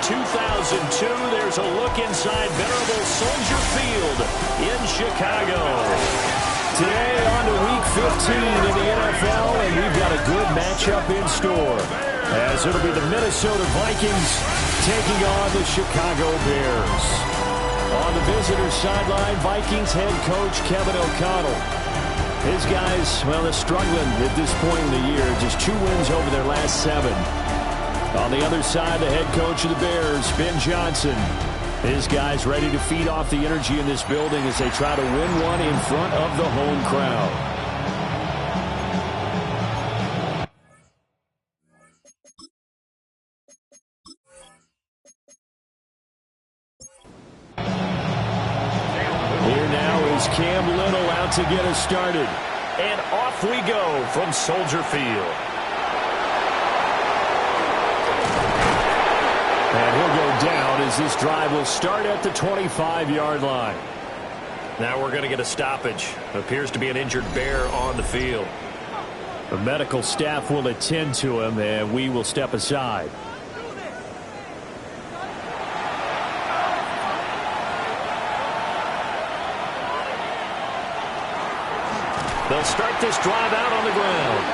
2002, there's a look inside venerable Soldier Field in Chicago. Today on to Week 15 in the NFL, and we've got a good matchup in store, as it'll be the Minnesota Vikings taking on the Chicago Bears. On the visitor sideline, Vikings head coach Kevin O'Connell. His guys, well, they're struggling at this point in the year. Just 2 wins over their last 7. On the other side, the head coach of the Bears, Ben Johnson. His guys ready to feed off the energy in this building as they try to win one in front of the home crowd. Here now is Cam Little out to get us started. And off we go from Soldier Field. And he'll go down as this drive will start at the 25-yard line. Now we're going to get a stoppage. Appears to be an injured Bear on the field. The medical staff will attend to him, and we will step aside. They'll start this drive out on the ground.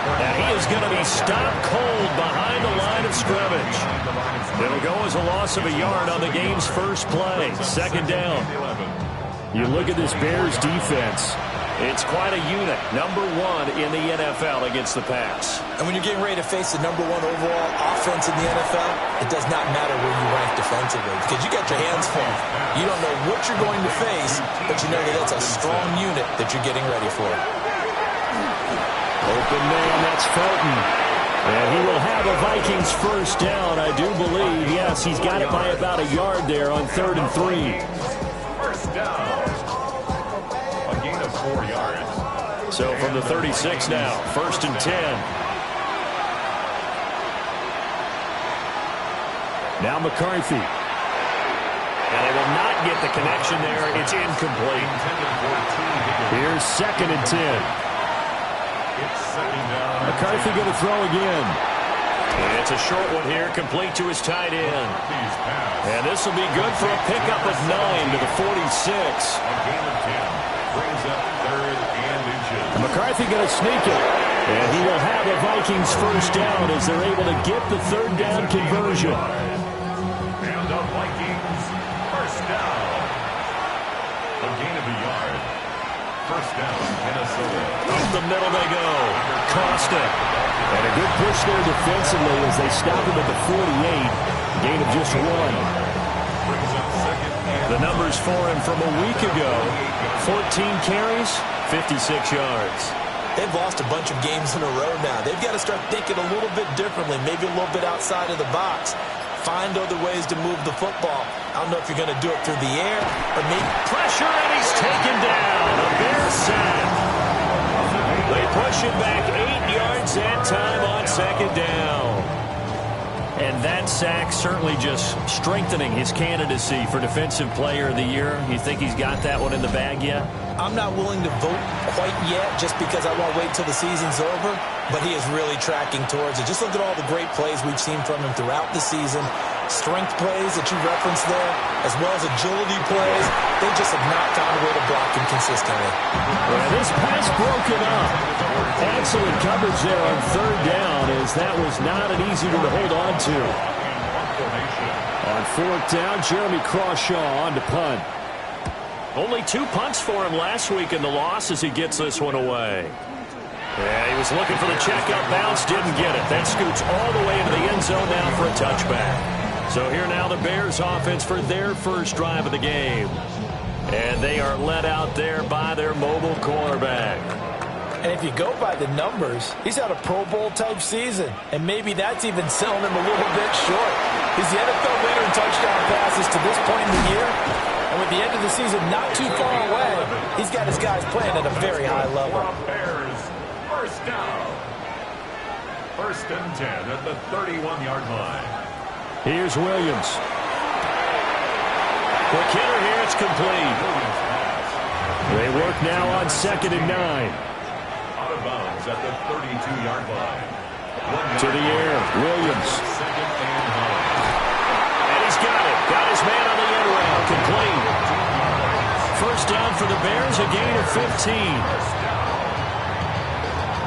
And he is going to be stopped cold behind the line of scrimmage. It'll go as a loss of a yard on the game's first play. 2nd down. You look at this Bears defense. It's quite a unit. Number 1 in the NFL against the pass. And when you're getting ready to face the number 1 overall offense in the NFL, it does not matter where you rank defensively because you got your hands full. You don't know what you're going to face, but you know that that's a strong unit that you're getting ready for. Open man, that's Felton. And he will have a Vikings first down, I do believe. Yes, he's got it by about a yard there on 3rd and 3. First down. A gain of 4 yards. So from the 36 now, 1st and 10. Now McCarthy. And they will not get the connection there. It's incomplete. Here's 2nd and 10. McCarthy going to throw again. And it's a short one here, complete to his tight end. And this will be good for a pickup of 9 to the 46. And McCarthy going to sneak it. And he will have a Vikings first down as they're able to get the 3rd down conversion. And the Vikings first down. A gain of a yard. First down, Minnesota. Up the middle they go. Costa. And a good push there defensively as they stop him at the 48. Gain of just 1. Brings up 2nd and The numbers for him from a week ago. 14 carries, 56 yards. They've lost a bunch of games in a row now. They've got to start thinking a little bit differently, maybe a little bit outside of the box. Find other ways to move the football. I don't know if you're going to do it through the air or maybe Pressure, and he's taken down. A Bear sack. They push him back 8 yards that time on 2nd down. And that sack certainly just strengthening his candidacy for Defensive Player of the Year. You think he's got that one in the bag yet? I'm not willing to vote quite yet just because I want to wait till the season's over, but he is really tracking towards it. Just look at all the great plays we've seen from him throughout the season. Strength plays that you referenced there, as well as agility plays. They just have not found a way to block him consistently. Well, this pass broken up. Excellent coverage there on 3rd down, as that was not an easy one to hold on to. On 4th down, Jeremy Crawshaw on to punt. Only 2 punts for him last week in the loss as he gets this one away. Yeah, he was looking for the check-up bounce, didn't get it. That scoots all the way into the end zone now for a touchback. So here now the Bears offense for their first drive of the game. And they are led out there by their mobile cornerback. And if you go by the numbers, he's had a Pro Bowl-type season. And maybe that's even selling him a little bit short. He's the NFL leader in touchdown passes to this point in the year. And with the end of the season not too far away, he's got his guys playing at a very high level. Bears first down. 1st and 10 at the 31-yard line. Here's Williams. Quick hitter here, it's complete. They work now on 2nd and 9. Out of bounds at the 32-yard line. To the air, Williams. 2nd and 9. Bears a gain of 15.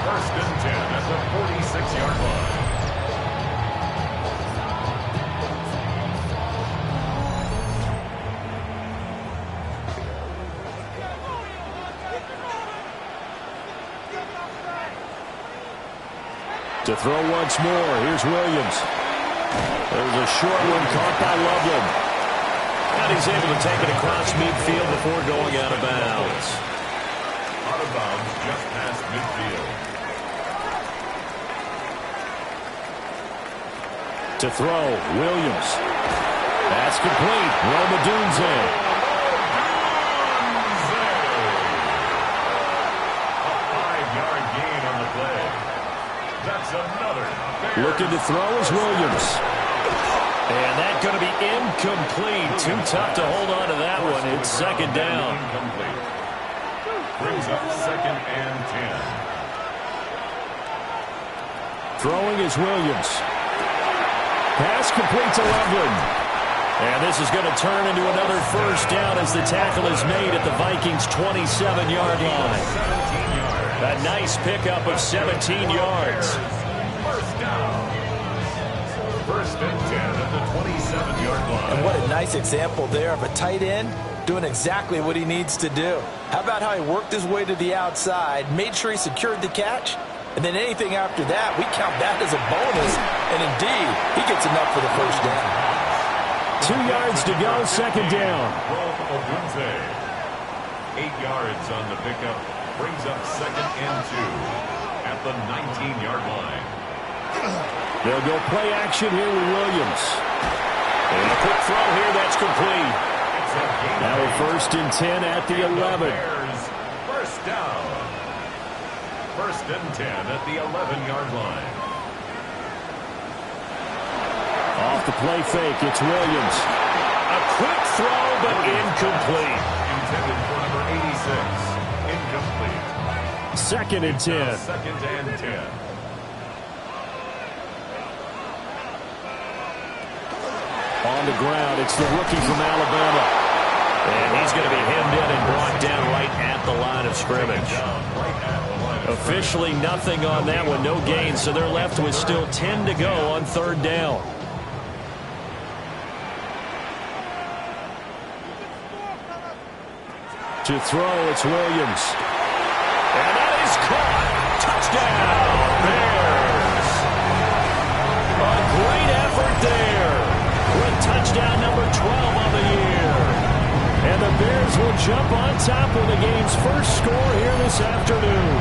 First and 10 at the 46-yard line. To throw once more, here's Williams. There's a short one caught by Loveland. And he's able to take it across midfield before going out of bounds. Out of bounds just past midfield. To throw, Williams. That's complete. Romadunze. A 5-yard gain on the play. That's another. Looking to throw is Williams. And that's going to be incomplete. Too tough to hold on to that one. It's second down. Incomplete. Brings up second and 10. Throwing is Williams. Pass complete to Loveland. And this is going to turn into another first down as the tackle is made at the Vikings' 27-yard line. 17 yards. A nice pickup of 17 yards. First down. First and 10 at the 27-yard line. And what a nice example there of a tight end doing exactly what he needs to do. How about how he worked his way to the outside, made sure he secured the catch, and then anything after that, we count that as a bonus. And indeed, he gets enough for the first down. 2 yards to go, second down. 8 yards on the pickup. Brings up second and 2 at the 19-yard line. They'll go play action here with Williams. And a quick throw here, that's complete. Now a first and 10 at the 11. First down. First and 10 at the 11-yard line. Off the play fake, it's Williams. A quick throw, but incomplete. Intended for number 86. Incomplete. Second and 10. Second and 10. On the ground, it's the rookie from Alabama. And he's going to be hemmed in and brought down right at the line of scrimmage. Officially nothing on that one, no gain, so they're left with still 10 to go on third down. To throw, it's Williams. And that is caught. Touchdown, Bears. A great effort there. With touchdown number 12 on the year. And the Bears will jump on top with the game's first score here this afternoon.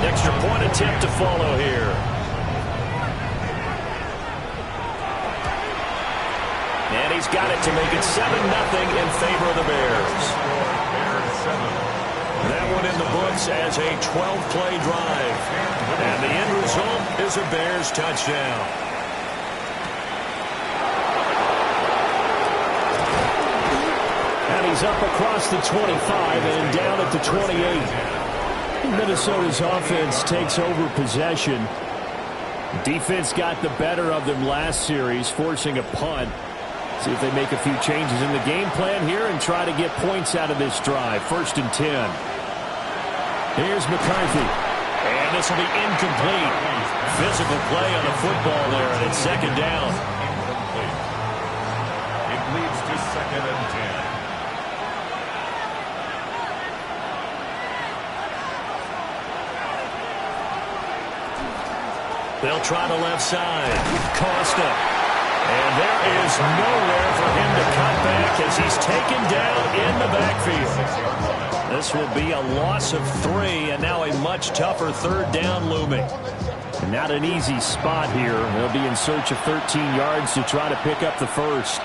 Extra point attempt to follow here. And he's got it to make it 7-0 in favor of the Bears. That one in the books as a 12-play drive. And the end result is a Bears touchdown. And he's up across the 25 and down at the 28. Minnesota's offense takes over possession. Defense got the better of them last series, forcing a punt. See if they make a few changes in the game plan here and try to get points out of this drive. First and 10. Here's McCarthy. And this will be incomplete. Physical play on the football there, and it's second down. Incomplete. It leads to second and 10. They'll try the left side. Costa. And there is nowhere for him to cut back as he's taken down in the backfield. This will be a loss of 3, and now a much tougher third down looming. Not an easy spot here. They'll be in search of 13 yards to try to pick up the first.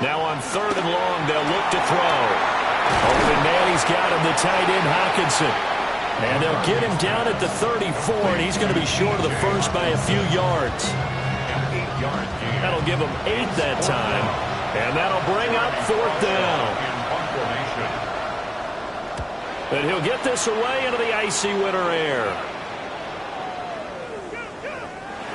Now on third and long, they'll look to throw. Open man, he's got him, the tight end, Hockenson. And they'll get him down at the 34, and he's going to be short of the first by a few yards. That'll give him 8 that time, and that'll bring up fourth down. But he'll get this away into the icy winter air.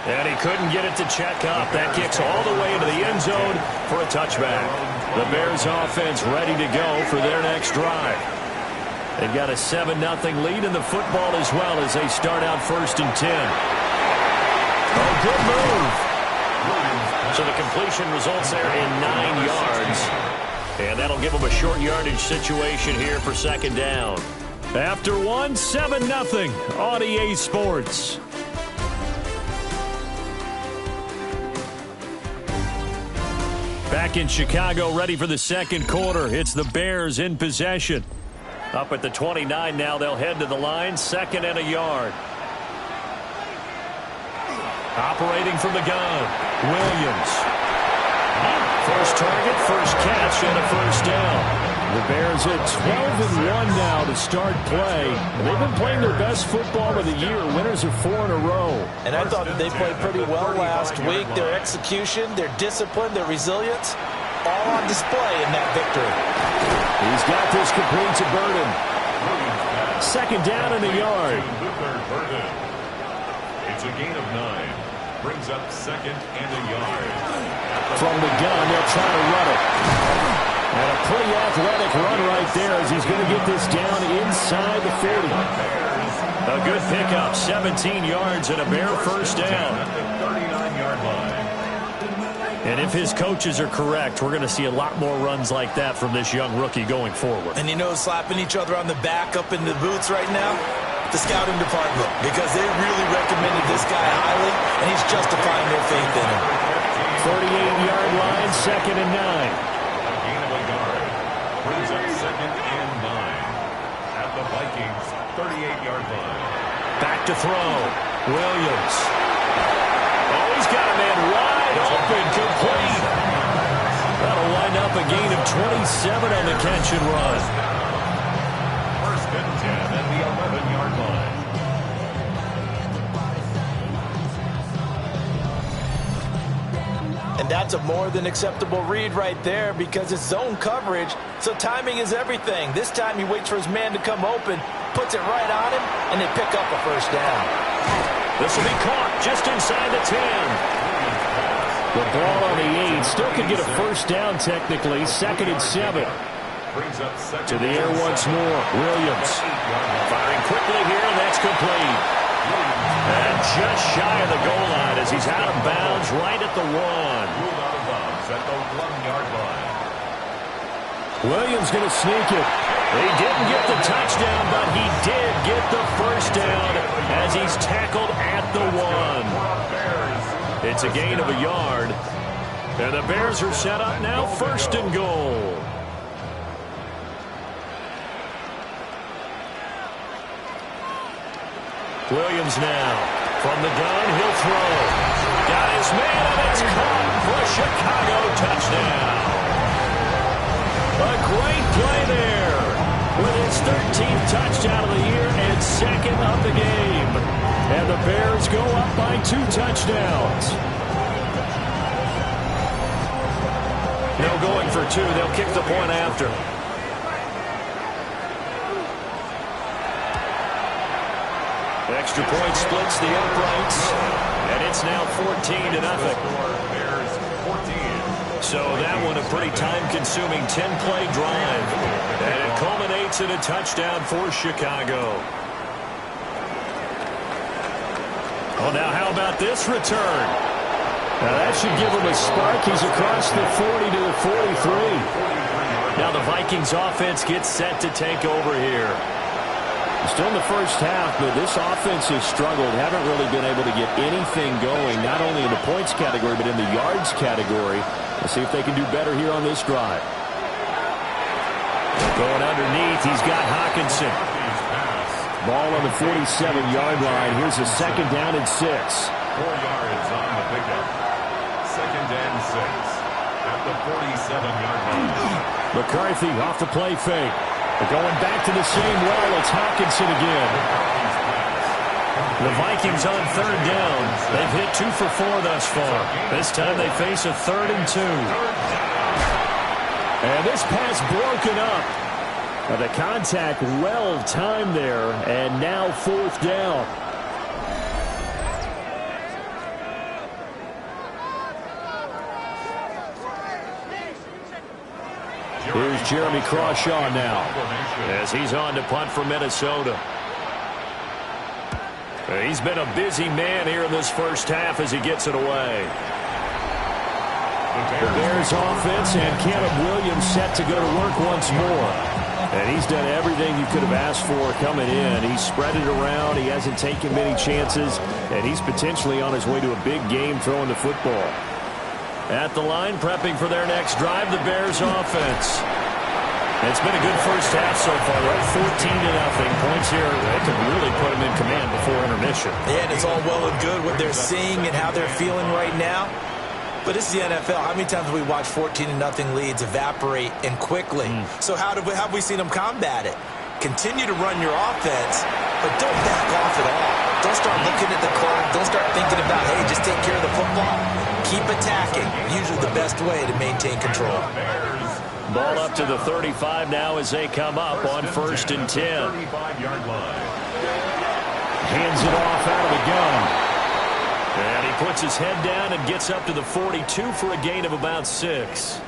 And he couldn't get it to check up. That kicks all the way into the end zone for a touchback. The Bears offense ready to go for their next drive. They've got a 7-0 lead in the football as well as they start out 1st and 10. Oh, good move. So the completion results there in 9 yards. And that'll give them a short yardage situation here for 2nd down. After one, 7-0 on EA Sports. Back in Chicago, ready for the 2nd quarter. It's the Bears in possession. Up at the 29 now, they'll head to the line, 2nd and a yard. Operating from the gun, Williams. First target, first catch, and a 1st down. The Bears at 12-1 now to start play. They've been playing their best football of the year. Winners of 4 in a row. And I thought they played pretty well last week. Their execution, their discipline, their resilience, all on display in that victory. He's got this complete to Burden. 2nd down in the yard. It's a gain of 9. Brings up 2nd and a yard. From the gun, they'll try to run it. And a pretty athletic run right there as he's going to get this down inside the 40. A good pickup, 17 yards and a Bear 1st down. And if his coaches are correct, we're going to see a lot more runs like that from this young rookie going forward. And you know, slapping each other on the back up in the boots right now? The scouting department, because they really recommended this guy highly, and he's justifying their faith in him. 38-yard line, 2nd and 9. Gain of a yard. Brings up 2nd and 9. At the Vikings, 38-yard line. Back to throw. Williams. Oh, he's got a man wide open, complete. That'll wind up a gain of 27 on the catch and run. 1st and 10 at the 11-yard line. And that's a more than acceptable read right there because it's zone coverage, so timing is everything. This time he waits for his man to come open, puts it right on him, and they pick up a 1st down. This will be caught just inside the 10. The ball on the 8 still could get a 1st down technically, 2nd and 7. To the air once more, Williams. Firing quickly here, and that's complete. And just shy of the goal line as he's out of bounds right at the 1. Ruled out of bounds at the 1-yard line. Williams going to sneak it. He didn't get the touchdown, but he did get the 1st down as he's tackled at the 1. It's a gain of a yard. And the Bears are set up now, 1st and goal. Williams now. From the gun, he'll throw. Got his man, and it's caught for a Chicago touchdown. A great play there with his 13th touchdown of the year and 2nd of the game. And the Bears go up by 2 touchdowns. No going for 2. They'll kick the point after. Extra point splits the uprights, and it's now 14-0. So that one a pretty time-consuming 10-play drive, and it culminates in a touchdown for Chicago. Oh, now how about this return? Now that should give him a spark. He's across the 40 to the 43. Now the Vikings offense gets set to take over here. Still in the 1st half, but this offense has struggled. Haven't really been able to get anything going, not only in the points category, but in the yards category. We'll see if they can do better here on this drive. Going underneath, he's got Hawkinson. Ball on the 47-yard line. Here's a 2nd down and 6. 4 yards on the pickup. 2nd and 6 at the 47-yard line. McCarthy off the play fake. They're going back to the same well. It's Hawkinson again. The Vikings on 3rd down. They've hit 2 for 4 thus far. This time they face a 3rd and 2. And this pass broken up. The contact well timed there. And now 4th down. Here's Jeremy Crawshaw now as he's on to punt for Minnesota. He's been a busy man here in this first half as he gets it away. The Bears offense and Caleb Williams set to go to work once more. And he's done everything you could have asked for coming in. He's spread it around. He hasn't taken many chances. And he's potentially on his way to a big game throwing the football. At the line, prepping for their next drive, the Bears offense. It's been a good first half so far. They're 14-0. Points here that could really put them in command before intermission. Yeah, and it's all well and good what they're seeing and how they're feeling right now. But it's the NFL. How many times have we watched 14-0 leads evaporate and quickly? So how have we seen them combat it? Continue to run your offense, but don't back off at all. Don't start looking at the clock. Don't start thinking about, hey, just take care of the football. Keep attacking. Usually the best way to maintain control. Ball up to the 35 now as they come up on 1st and 10. Hands it off out of the gun. And he puts his head down and gets up to the 42 for a gain of about 6.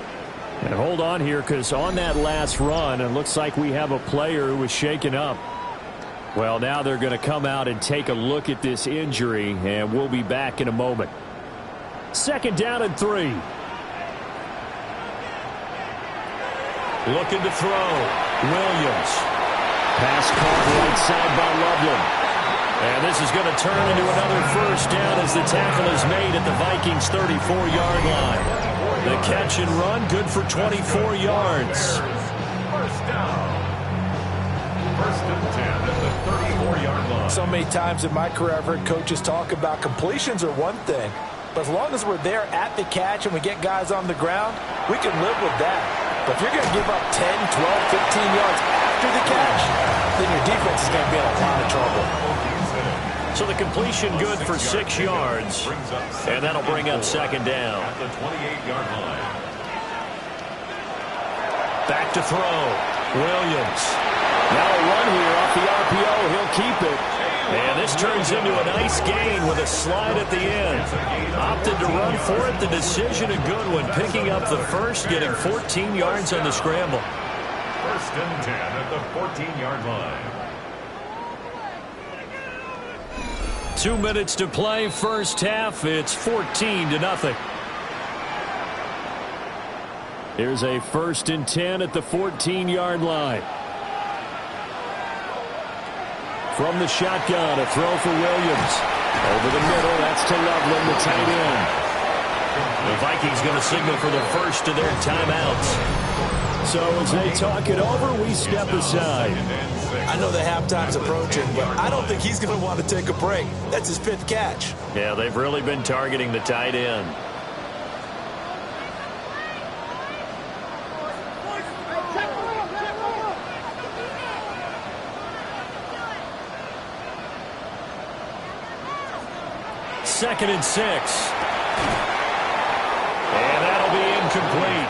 And hold on here, because on that last run, it looks like we have a player who was shaken up. Well, now they're going to come out and take a look at this injury, and we'll be back in a moment. 2nd down and 3. Looking to throw. Williams. Pass caught right side by Loveland. And this is going to turn into another 1st down as the tackle is made at the Vikings' 34-yard line. The catch and run, good for 24 yards. 1st down. 1st and 10 at the 34-yard line. So many times in my career, I've heard coaches talk about completions are one thing. But as long as we're there at the catch and we get guys on the ground, we can live with that. But if you're going to give up 10, 12, 15 yards after the catch, then your defense is going to be in a lot of trouble. So the completion good for 6 yards, and that'll bring up 2nd down. At the 28-yard line. Back to throw. Williams. Now a run here off the RPO. He'll keep it. And this turns into a nice gain with a slide at the end. Opted to run for it. The decision a good one. Picking up the first, getting 14 yards on the scramble. 1st and 10 at the 14-yard line. 2 minutes to play, first half. It's 14-0. Here's a 1st and 10 at the 14-yard line. From the shotgun, a throw for Williams. Over the middle, that's to Loveland, the tight end. The Vikings going to signal for the first of their timeouts. So as they talk it over, we step aside. I know the halftime's approaching, but I don't think he's going to want to take a break. That's his 5th catch. Yeah, they've really been targeting the tight end. Second and 6. And that'll be incomplete.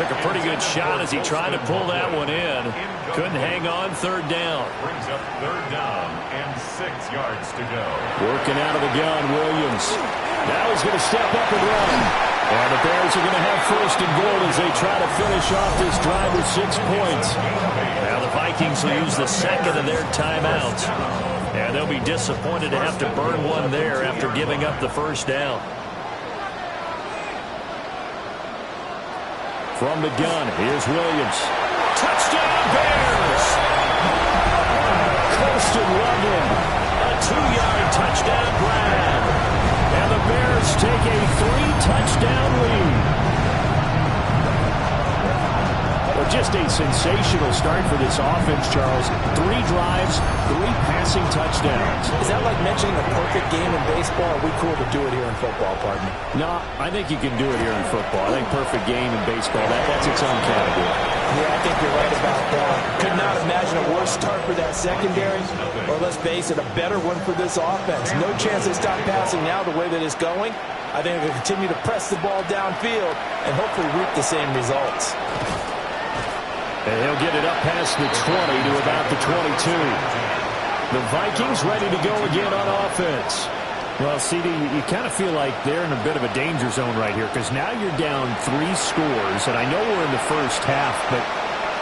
Took a pretty good shot as he tried to pull that one in. Couldn't hang on. 3rd down. Brings up 3rd down and 6 yards to go. Working out of the gun, Williams. Now he's going to step up and run. And the Bears are going to have 1st and goal as they try to finish off this drive with 6 points. Now the Vikings will use the 2nd of their timeouts. And they'll be disappointed to have to burn one there after giving up the 1st down. From the gun, here's Williams. Touchdown, Bears! Colston Loveland, a 2-yard touchdown grab. And the Bears take a 3-touchdown lead. Well, just a sensational start for this offense, Charles. 3 drives, 3 passing touchdowns. Is that like mentioning a perfect game in baseball? Or are we cool to do it here in football, pardon me? No, I think you can do it here in football. I think perfect game in baseball, that's its own category. Yeah, I think you're right about that. Could not imagine a worse start for that secondary, or let's face it, a better one for this offense. No chance they stop passing now the way that it's going. I think they'll continue to press the ball downfield and hopefully reap the same results. And he'll get it up past the 20 to about the 22. The Vikings ready to go again on offense. Well, CD, you kind of feel like they're in a bit of a danger zone right here because now you're down 3 scores, and I know we're in the first half, but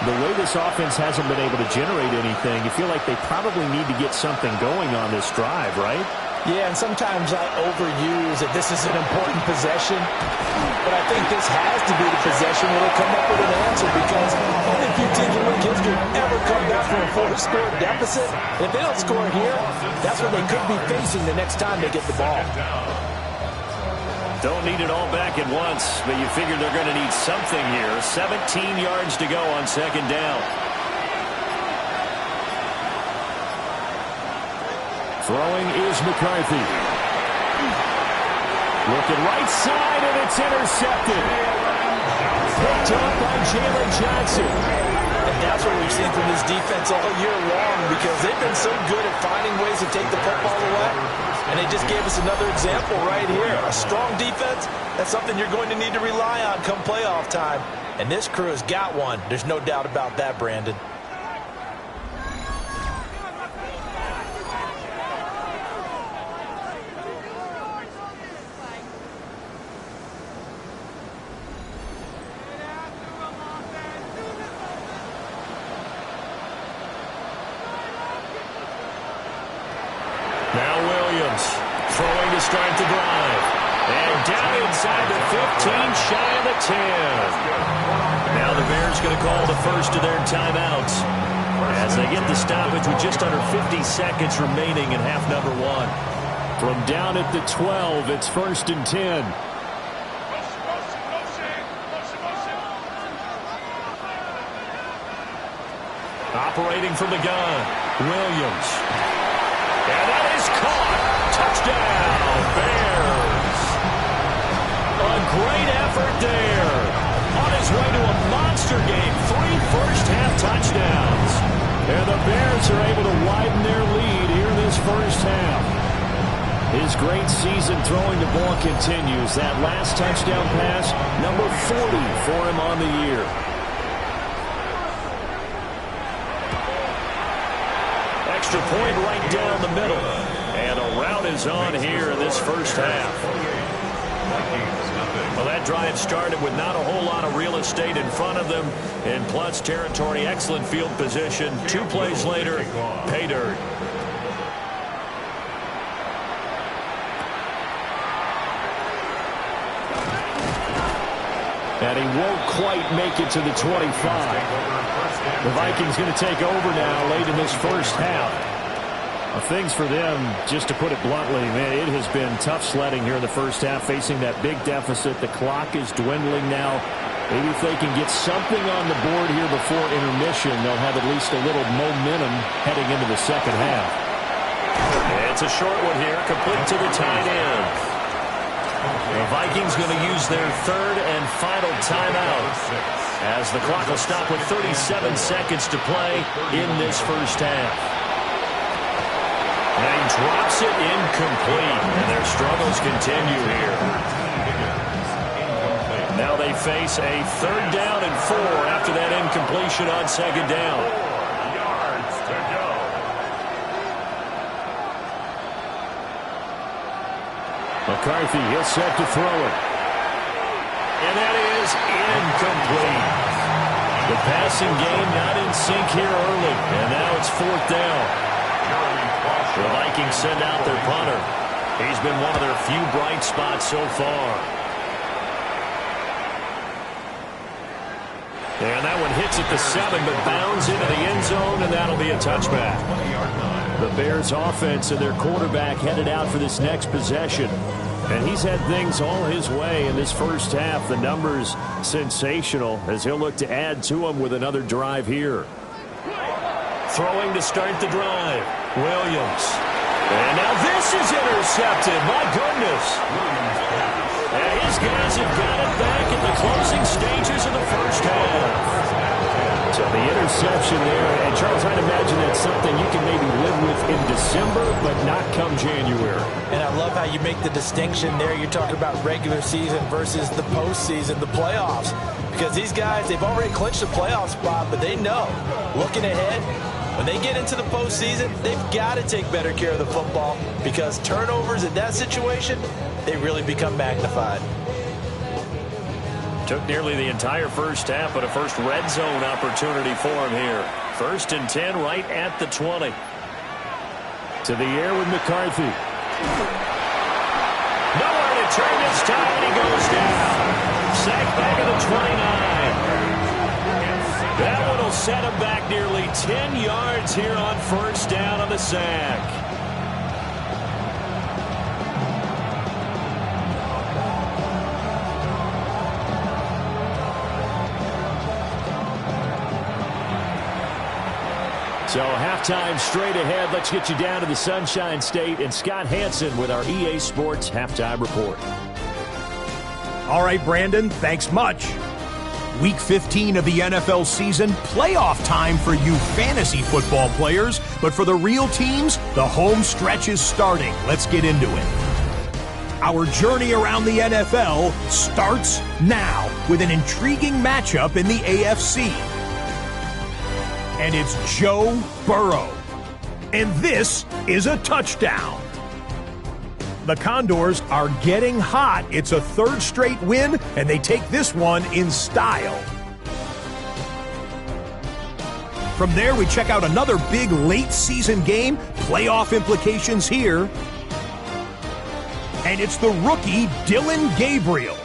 the way this offense hasn't been able to generate anything, you feel like they probably need to get something going on this drive, right? Yeah, and sometimes I overuse that this is an important possession, but I think this has to be the possession where they come up with an answer because only a few teams in league history ever come back from a 4-score deficit. If they don't score here, that's what they could be facing the next time they get the ball. Don't need it all back at once, but you figure they're going to need something here. 17 yards to go on second down. Throwing is McCarthy. Looking right side, and it's intercepted. Picked up by Jalen Johnson. And that's what we've seen from this defense all year long because they've been so good at finding ways to take the football away. And they just gave us another example right here. A strong defense, that's something you're going to need to rely on come playoff time. And this crew has got one. There's no doubt about that, Brandon. Now Williams throwing to start the drive. And down inside the 15, shy of the 10. Now the Bears going to call the first of their timeouts as they get the stoppage with just under 50 seconds remaining in half number 1. From down at the 12, it's 1st and 10. Operating from the gun, Williams. And that is caught. Touchdown, Bears. A great effort there. On his way to a monster game. 3 first-half touchdowns. And the Bears are able to widen their lead here in this first half. His great season throwing the ball continues. That last touchdown pass, number 40 for him on the year. Extra point right down the middle. And a rout is on here in this first half. Well, that drive started with not a whole lot of real estate in front of them. In plus territory, excellent field position. 2 plays later, pay dirt. And he won't quite make it to the 25. The Vikings going to take over now late in this first half. Things for them, just to put it bluntly, man, it has been tough sledding here in the first half, facing that big deficit. The clock is dwindling now. Maybe if they can get something on the board here before intermission, they'll have at least a little momentum heading into the second half. It's a short one here, complete to the tight end. The Vikings going to use their third and final timeout as the clock will stop with 37 seconds to play in this first half. And he drops it incomplete, and their struggles continue here. Now they face a 3rd down and 4 after that incompletion on second down. Yards to go. McCarthy, he'll set to throw it. And that is incomplete. The passing game not in sync here early, and now it's 4th down. The Vikings send out their punter. He's been one of their few bright spots so far. And that one hits at the 7, but bounds into the end zone, and that'll be a touchback. The Bears offense and their quarterback headed out for this next possession. And he's had things all his way in this first half. The numbers sensational as he'll look to add to them with another drive here. Throwing to start the drive, Williams. And now this is intercepted. My goodness. And his guys have got it back in the closing stages of the first half. So the interception there. And Charles, I'd imagine that's something you can maybe live with in December, but not come January. And I love how you make the distinction there. You're talking about regular season versus the postseason, the playoffs. Because these guys, they've already clinched the playoff spot, but they know, looking ahead, When they get into the postseason, they've got to take better care of the football because turnovers in that situation, they really become magnified. Took nearly the entire first half, but a first red zone opportunity for him here. 1st and 10 right at the 20. To the air with McCarthy. Nowhere to turn this time, and he goes down. Sacked back at the 29. That one will set him back nearly 10 yards here on 1st down on the sack. So halftime straight ahead. Let's get you down to the Sunshine State and Scott Hansen with our EA Sports Halftime Report. All right, Brandon, thanks much. Week 15 of the NFL season, playoff time for you fantasy football players. But for the real teams, the home stretch is starting. Let's get into it. Our journey around the NFL starts now with an intriguing matchup in the AFC. And it's Joe Burrow. And this is a touchdown. The Condors are getting hot. It's a 3rd straight win, and they take this one in style. From there, we check out another big late-season game. Playoff implications here. And it's the rookie, Dylan Gabriel,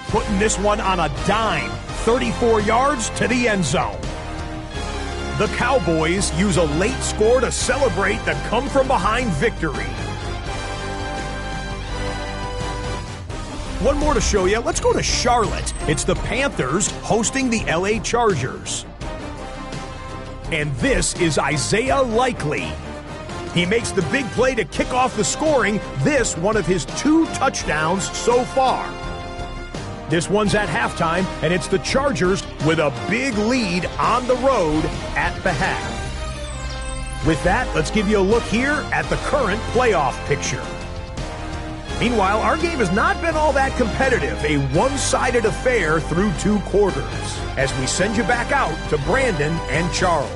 putting this one on a dime, 34 yards to the end zone. The Cowboys use a late score to celebrate the come-from-behind victory. One more to show you. Let's go to Charlotte. It's the Panthers hosting the LA Chargers. And this is Isaiah Likely. He makes the big play to kick off the scoring. This one of his 2 touchdowns so far. This one's at halftime, and it's the Chargers with a big lead on the road at the half. With that, let's give you a look here at the current playoff picture. Meanwhile, our game has not been all that competitive, a one-sided affair through 2 quarters, as we send you back out to Brandon and Charles.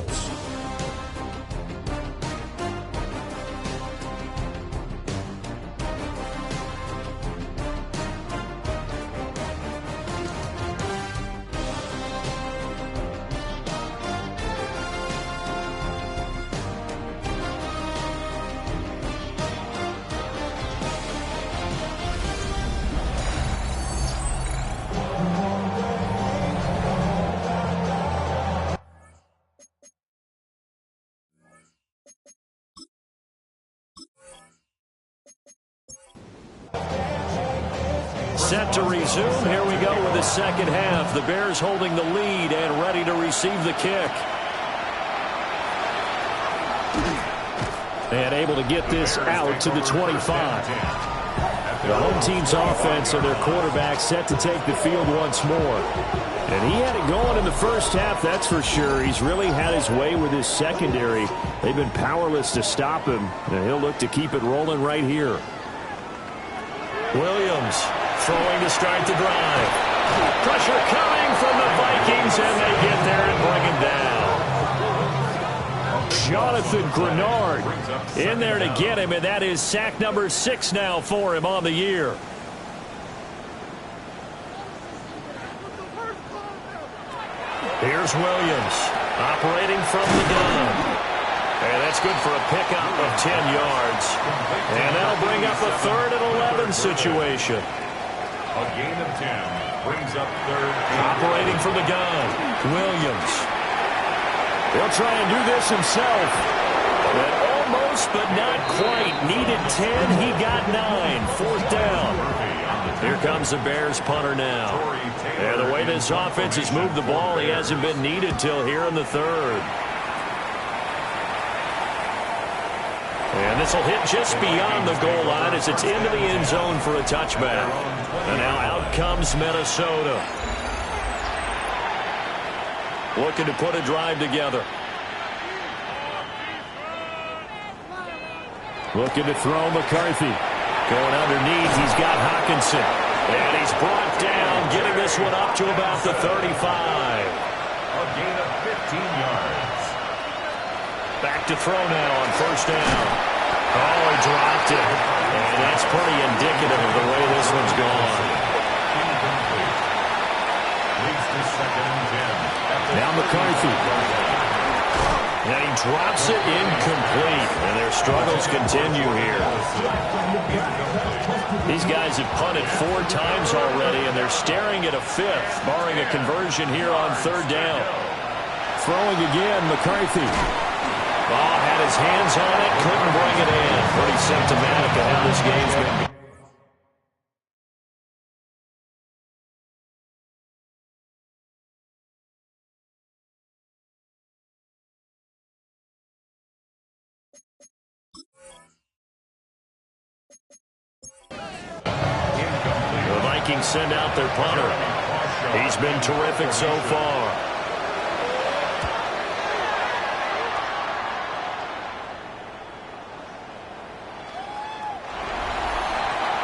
Set to resume. Here we go with the second half. The Bears holding the lead and ready to receive the kick. And able to get this out to the 25. The home team's offense and their quarterback set to take the field once more. And he had it going in the first half, that's for sure. He's really had his way with his secondary. They've been powerless to stop him, and he'll look to keep it rolling right here. Williams throwing to start the drive. Pressure coming from the Vikings, and they get there and bring him down. Jonathan Grenard in there to get him, and that is sack number 6 now for him on the year. Here's Williams operating from the gun. And that's good for a pickup of 10 yards. And that'll bring up a 3rd and 11 situation. A gain of 10 brings up 3rd. Operating from the gun, Williams. He'll try and do this himself. And almost, but not quite. Needed 10, he got 9. 4th down. Here comes the Bears punter now. And the way this offense has moved the ball, he hasn't been needed till here in the 3rd. And this will hit just beyond the goal line as it's into the end zone for a touchback. And now out comes Minnesota. Looking to put a drive together. Looking to throw McCarthy. Going underneath, he's got Hawkinson. And he's brought down, getting this one up to about the 35. A gain of 15 yards. Back to throw now on first down. Oh, he dropped it. And that's pretty indicative of the way this one's gone. Now McCarthy. And he drops it incomplete. And their struggles continue here. These guys have punted 4 times already, and they're staring at a 5th, barring a conversion here on third down. Throwing again, McCarthy. Oh, had his hands on it, couldn't bring it in. Pretty symptomatic of how this game's been. The Vikings send out their punter. He's been terrific so far.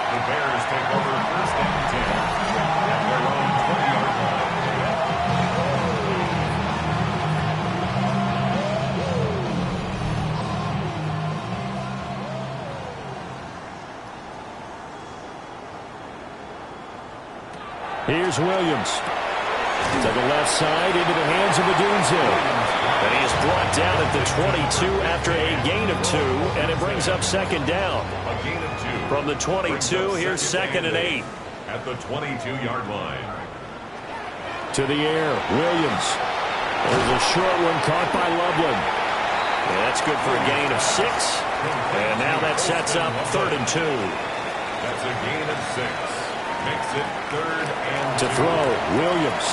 The Bears take over first and 10 at their own 20-yard line. Here's Williams. To the left side, into the hands of Odunze. And he is brought down at the 22 after a gain of 2, and it brings up second down. A gain of 2. From the 22, here's second and 8. At the 22-yard line. To the air, Williams. There's a short one caught by Loveland. And that's good for a gain of 6. And now that sets up third and 2. That's a gain of 6. Makes it third and 2. To throw, Williams.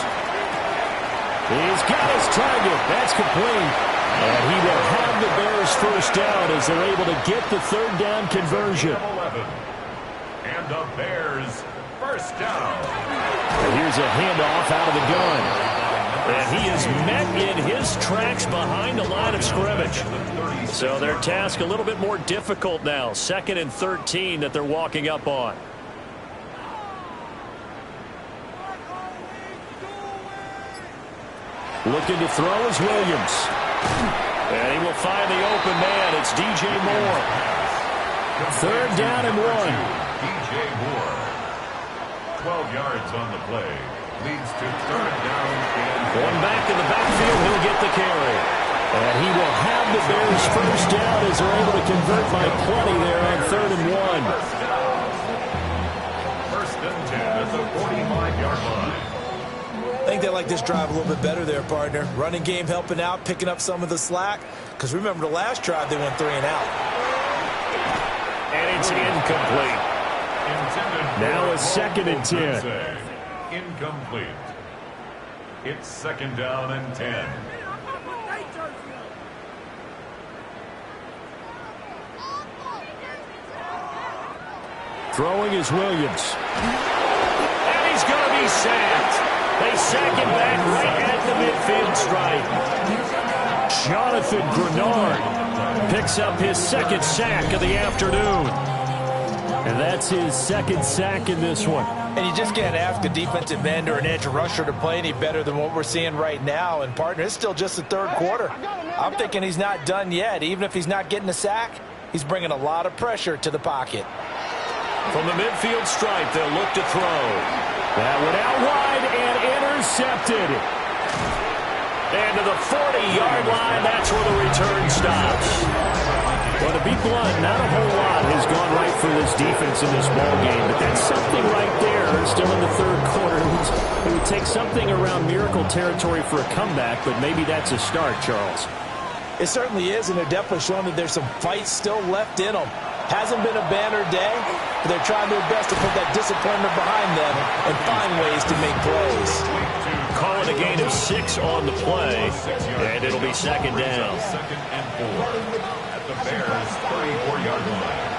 He's got his target. That's complete. And he will have the Bears first down as they're able to get the third down conversion. 11. And the Bears first down. And here's a handoff out of the gun. And he is met in his tracks behind the line of scrimmage. So their task a little bit more difficult now. 2nd and 13 that they're walking up on. Looking to throw is Williams. And he will find the open man. It's DJ Moore. Third down and 1. DJ Moore. 12 yards on the play. Leads to third down and 1. Going back in the backfield, he'll get the carry. And he will have the Bears first down as they're able to convert by plenty there on third and 1. First and 10 at the 45-yard line. I think they like this drive a little bit better there, partner. Running game helping out, picking up some of the slack. Because remember the last drive, they went 3 and out. And it's incomplete. Now it's 2nd and 10. Incomplete. It's 2nd down and 10. Throwing is Williams. And he's going to be sacked. They sack him back right at the midfield stripe. Jonathan Grenard picks up his 2nd sack of the afternoon. And that's his 2nd sack in this one. And you just can't ask a defensive end or an edge rusher to play any better than what we're seeing right now. And, partner, it's still just the 3rd quarter. I'm thinking he's not done yet. Even if he's not getting a sack, he's bringing a lot of pressure to the pocket. From the midfield stripe, they'll look to throw. That went out wide and intercepted. And to the 40-yard line, that's where the return stops. Well, to be blunt, not a whole lot has gone right for this defense in this ballgame, but that's something right there. Still in the 3rd quarter. It would take something around miracle territory for a comeback, but maybe that's a start, Charles. It certainly is, and they're definitely showing that there's some fight still left in them. Hasn't been a banner day, but they're trying their best to put that disappointment behind them and find ways to make plays. Call it a gain of 6 on the play, and it'll be 2nd down. 2nd and 4 at the Bears' 34-yard line.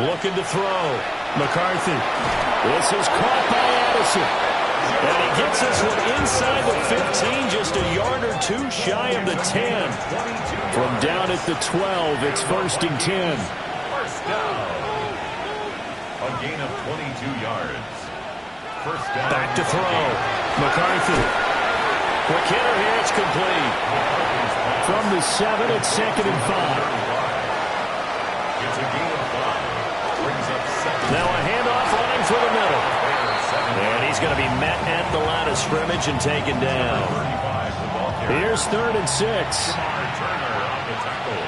Looking to throw. McCarthy. This is caught by Addison. And he gets this one inside the 15, just a yard or 2 shy of the 10. From down at the 12, it's 1st and 10. First down. A gain of 22 yards. First down. Back to throw. McCarthy. Quick hitter here. It's complete. From the 7, it's 2nd and 5. It's a gain of 5. Brings up 2nd. Now a handoff running for the middle. And he's going to be met at the line of scrimmage and taken down. Here's 3rd and 6. Turner on the tackle.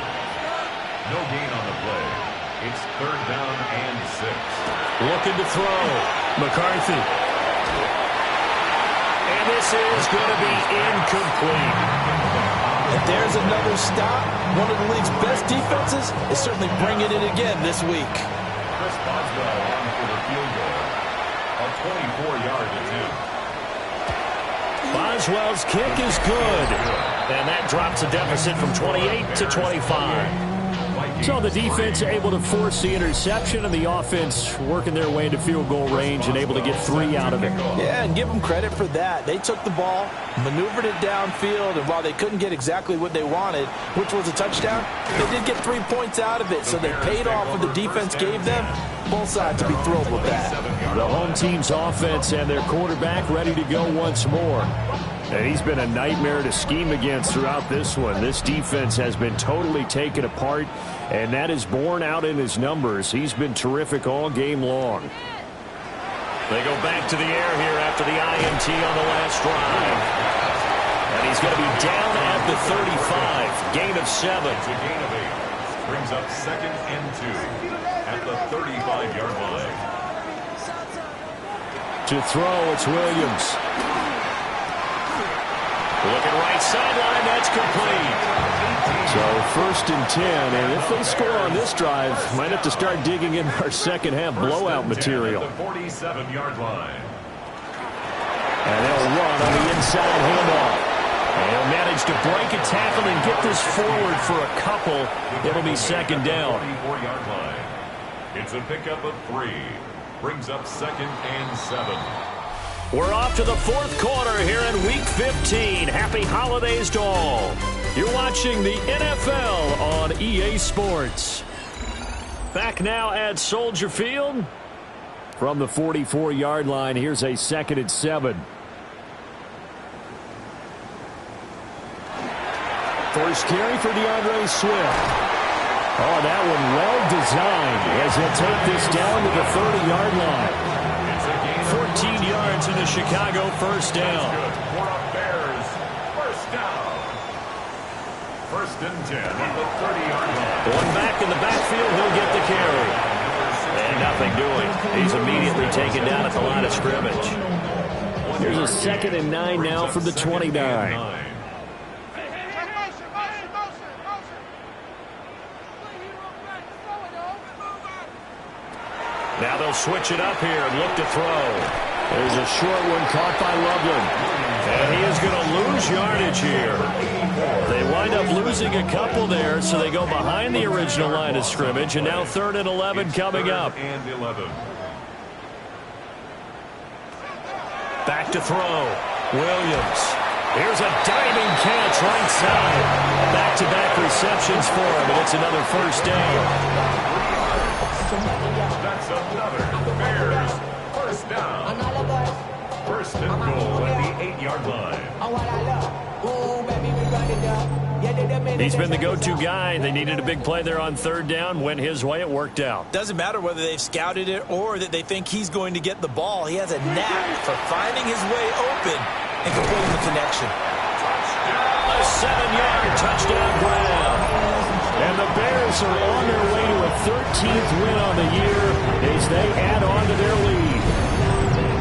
No gain on the play. It's 3rd down and 6. Looking to throw. McCarthy. And this is going to be incomplete. If there's another stop, one of the league's best defenses is certainly bringing it again this week. Chris Boswell on for the field goal. A 24-yard attempt. Boswell's kick is good. And that drops the deficit from 28 to 25. So the defense able to force the interception, and the offense working their way into field goal range and able to get 3 out of it. Yeah, and give them credit for that. They took the ball, maneuvered it downfield, and while they couldn't get exactly what they wanted, which was a touchdown, they did get 3 points out of it, so they paid off what the defense gave them. Both sides to be thrilled with that. The home team's offense and their quarterback ready to go once more. And he's been a nightmare to scheme against throughout this one. This defense has been totally taken apart, and that is borne out in his numbers. He's been terrific all game long. They go back to the air here after the INT on the last drive. And he's going to be down at the 35. Gain of 7. It's a gain of 8. Brings up 2nd and 2 at the 35-yard line. To throw, it's Williams. Looking right sideline, that's complete. So 1st and 10, and if they score on this drive, might have to start digging in our second half blowout material. At the 47-yard line. And they'll run on the inside handoff. And he'll manage to break a tackle and get this forward for a couple. It'll be 2nd down. 44-yard line. It's a pickup of 3. Brings up 2nd and 7. We're off to the 4th quarter here in Week 15. Happy holidays to all. You're watching the NFL on EA Sports. Back now at Soldier Field. From the 44-yard line, here's a 2nd and 7. First carry for DeAndre Swift. Oh, that one well designed as he'll take this down to the 30-yard line. 14 yards in the Chicago first down. For a Bears first down. 1st and 10 at the 30-yard line. One back in the backfield, he'll get the carry. And nothing doing. He's immediately taken down at the line of scrimmage. Here's a 2nd and 9 now from the 29. Now they'll switch it up here and look to throw. There's a short one caught by Loveland. And he is going to lose yardage here. They wind up losing a couple there, so they go behind the original line of scrimmage, and now 3rd and 11 coming up. And 11. Back to throw. Williams. Here's a diving catch right side. Back-to-back receptions for him, and it's another first down. That's another Bears first down. 1st and goal at the 8-yard line. He's been the go-to guy. They needed a big play there on 3rd down. Went his way. It worked out. Doesn't matter whether they've scouted it or that they think he's going to get the ball. He has a knack for finding his way open and completing the connection. A 7-yard touchdown grab. And the Bears are on their way to a 13th win on the year as they add on to their lead.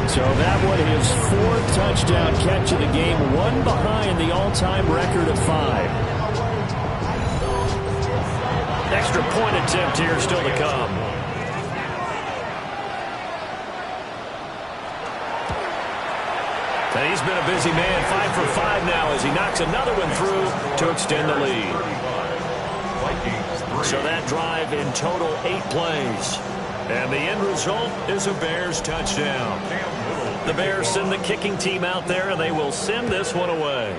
So that one is 4th touchdown catch of the game, one behind the all-time record of 5. Extra point attempt here still to come. And he's been a busy man, 5 for 5 now as he knocks another one through to extend the lead. So that drive in total 8 plays. And the end result is a Bears touchdown. The Bears send the kicking team out there, and they will send this one away.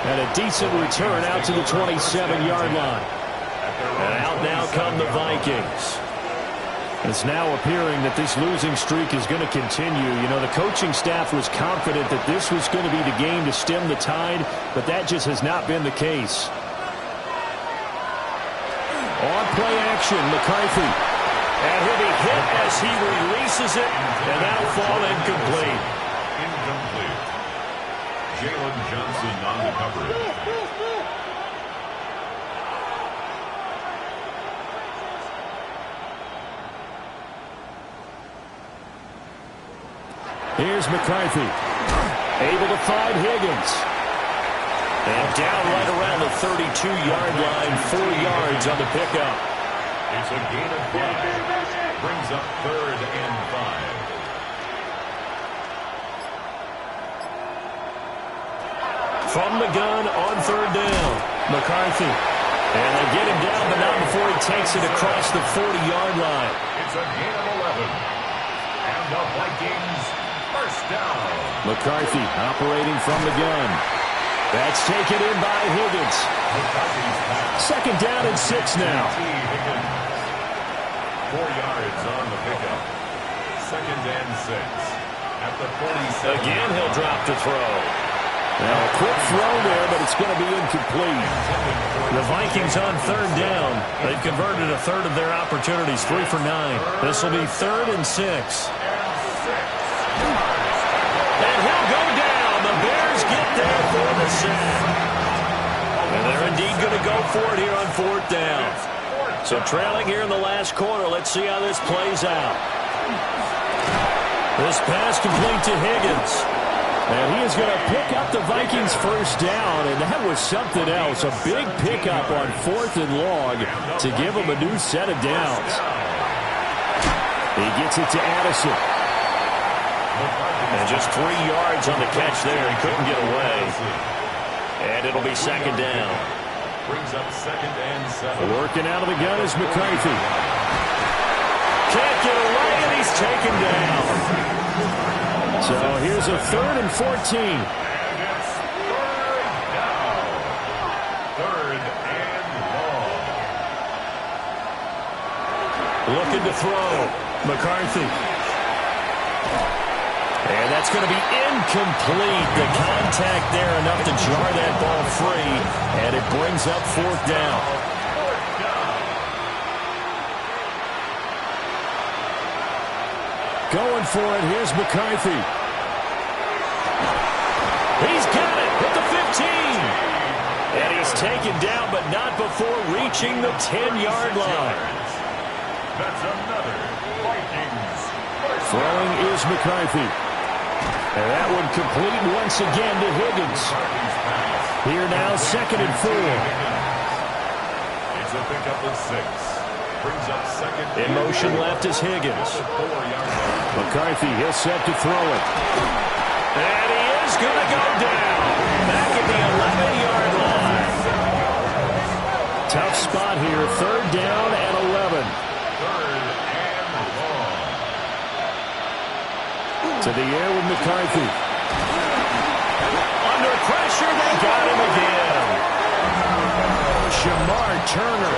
And a decent return out to the 27-yard line. And out now come the Vikings. It's now appearing that this losing streak is going to continue. You know, the coaching staff was confident that this was going to be the game to stem the tide, but that just has not been the case. On play action, McCarthy. And he'll be hit as he releases it, and that'll fall incomplete. Incomplete. Jalen Johnson on the coverage. Here's McCarthy. Able to find Higgins. And down right around the 32-yard line, 4 yards on the pickup. It's a gain of 5. Brings up 3rd and 5. From the gun on 3rd down, McCarthy. And they get him down, but not before he takes it across the 40-yard line. It's a gain of 11. And the Vikings first down. McCarthy operating from the gun. That's taken in by Higgins. 2nd down and 6 now. 4 yards on the pickup. 2nd and 6. At the 47. Again, he'll drop to throw. Now, a quick throw there, but it's going to be incomplete. The Vikings on 3rd down. They've converted a third of their opportunities, 3 for 9. This will be 3rd and 6. And he'll go down. The Bears get there for the sack. And they're indeed going to go for it here on 4th down. So trailing here in the last quarter. Let's see how this plays out. This pass complete to Higgins. And he is going to pick up the Vikings' first down, and that was something else. A big pickup on 4th and long to give him a new set of downs. He gets it to Addison. And just 3 yards on the catch there. He couldn't get away. And it'll be 2nd down. Brings up 2nd and 7. Working out of the gun is McCarthy. Can't get away, and he's taken down. So here's a 3rd and 14. And it's 3rd down. 3rd and long. Looking to throw. McCarthy. And that's going to be incomplete. The contact there enough to jar that ball free. And it brings up 4th down. Going for it. Here's McCarthy. He's got it at the 15. And he's taken down, but not before reaching the 10-yard line. That's another Vikings. Throwing is McCarthy. And that one complete once again to Higgins. Here now, 2nd and 4. It's a pickup of 6. Brings up 2nd. In motion left is Higgins. McCarthy, he'll set to throw it. And he is going to go down. Back at the 11-yard line. Tough spot here. 3rd down and 11. 3rd and long. To the air with McCarthy. Under pressure, they got him again. Shamar Turner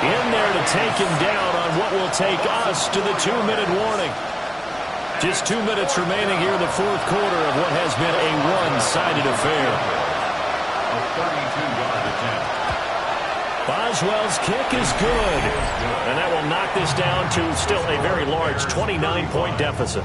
in there to take him down on what will take us to the 2-minute warning. Just 2 minutes remaining here in the 4th quarter of what has been a one-sided affair. A 32-yard attempt. Boswell's kick is good. And that will knock this down to still a very large 29-point deficit.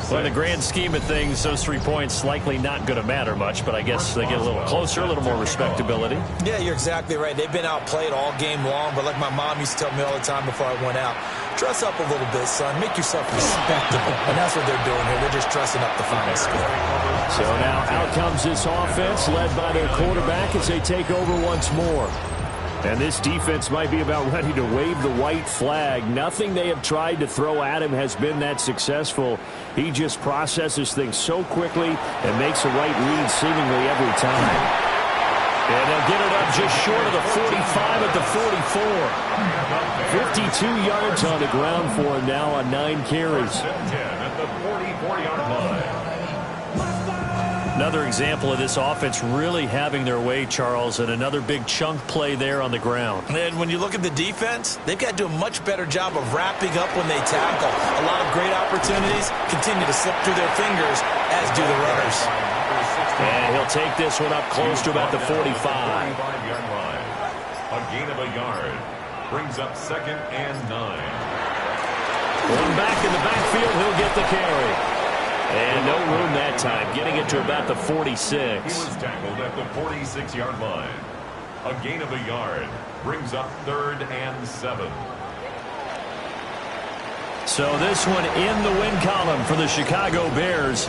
Well, in the grand scheme of things, those 3 points likely not going to matter much, but I guess they get a little closer, a little more respectability. Yeah, you're exactly right. They've been outplayed all game long, but like my mom used to tell me all the time before I went out, dress up a little bit, son. Make yourself respectable. And that's what they're doing here. They're just dressing up the final score. So now out comes this offense led by their quarterback as they take over once more. And this defense might be about ready to wave the white flag. Nothing they have tried to throw at him has been that successful. He just processes things so quickly and makes a right read seemingly every time. And they'll get it up just short of the 45 at the 44. 52 yards on the ground for him now on 9 carries. At the 44-yard line. Another example of this offense really having their way, Charles, and another big chunk play there on the ground. And when you look at the defense, they've got to do a much better job of wrapping up when they tackle. A lot of great opportunities continue to slip through their fingers, as do the runners. And he'll take this one up close to about the 45. 45-yard line. A gain of a yard. Brings up 2nd and 9. One back in the backfield, he'll get the carry. And no room that time, getting it to about the 46. He was tackled at the 46-yard line. A gain of a yard. Brings up 3rd and 7. So this one in the win column for the Chicago Bears.